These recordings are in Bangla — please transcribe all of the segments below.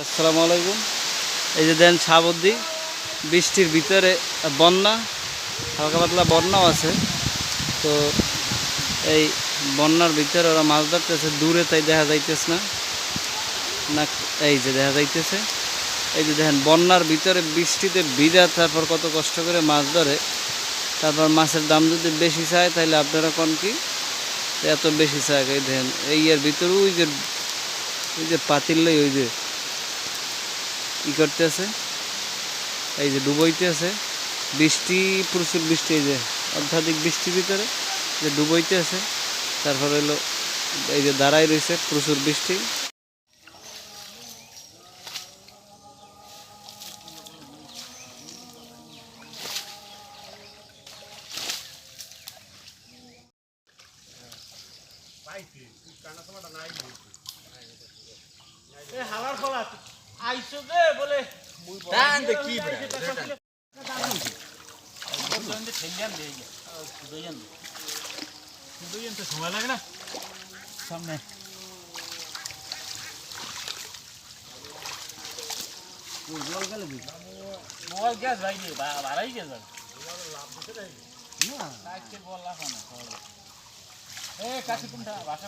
আসসালামু আলাইকুম। এই যে দেন সাবদ্দি বৃষ্টির ভিতরে বন্যা, হালকা পাতলা বন্যাও আছে। তো এই বন্যার ভিতরে ওরা মাছ ধরতেছে, দূরে তাই দেখা যাইতেছে না না, এই যে দেখা যাইতেছে। এই যে দেখেন বন্যার ভিতরে বৃষ্টিতে ভিজা, তারপর কত কষ্ট করে মাছ ধরে। তারপর মাছের দাম যদি বেশি চায় তাহলে আপনারা কোন কি এত বেশি চায়। এই দেখেন এই এর ভিতরে ওই যে পাতিল্লাই ওই যে ই করতে আছে, এই যে ডুবইতে আছে। বৃষ্টি, প্রচুর বৃষ্টি, এই যে অত্যাধিক বৃষ্টির ভিতরে যে ডুবইতে আছে। তারপরে হলো এই যে দাঁড়াই রয়েছে, প্রচুর বৃষ্টি। হালার ফলা আইসো যে বলে কি সময় লাগে না সামনে মোবাইল গ্যাস ভাই বাড়াই গেছে কাশি কোনটা বাসা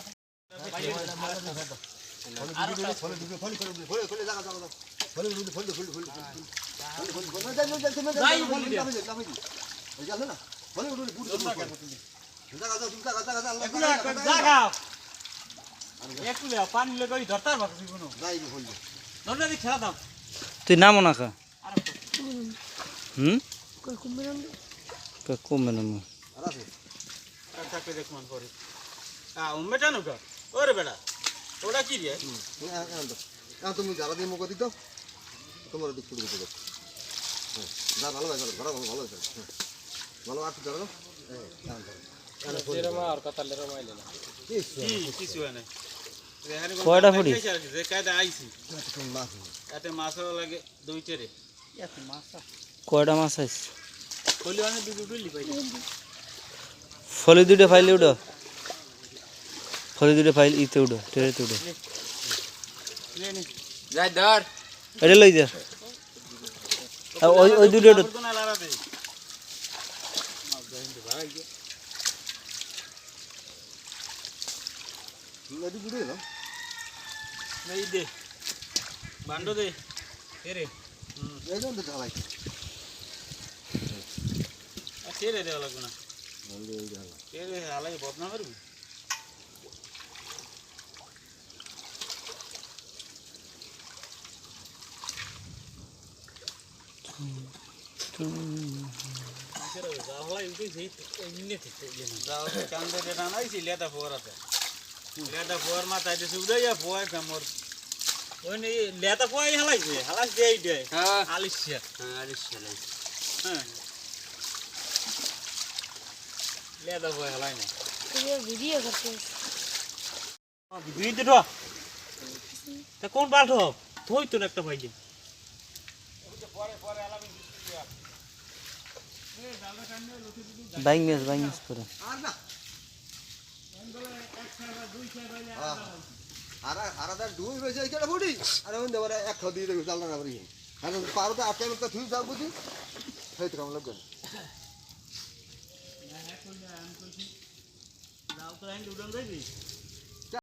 তুই নামো না খা কমবে না ওরে বেটা ওটা কি রে তুমি জ্বালা দিয়ে মুখ দিত তোমার দিক শুরু করতে যা ভালো ভাই ভালো ভালো ভালো ভালো আর ধরো কয়টা ফুটি কয়টা মাছ আছে? ফলি দুটো ফাইলে উঠো, ফলি দুটো ফাইল ইতে উঠো, টেরেতে উঠো, এটা লই যা। ওই দুটো বান্ডো দে রে ছেড়ে দেওয়া লাগবে না, ছেড়ে হালাই বদনা করবি। মাথায় উড়াইয়া ফোয়া কামড় ওই লেতা ফোয়াই হালাইছে, হালাস দিয়ে দেয় আলিশিয়া হ্যাঁ লেদা ফোয়া হালাই না ভিডিও করতে ভিডিও তা কোন বাল্ট হোক থই তো একটা পাইছে বাইং মেস করে আর দুই হয়েছে এইটা ফুটি আর এক খাওয়া দিয়ে দেবে চাল না পারি পারো তো আটটা একটা থুই যাও বুঝি সেই তো কেমন লাগবে যাও তো উড়ান যাইবি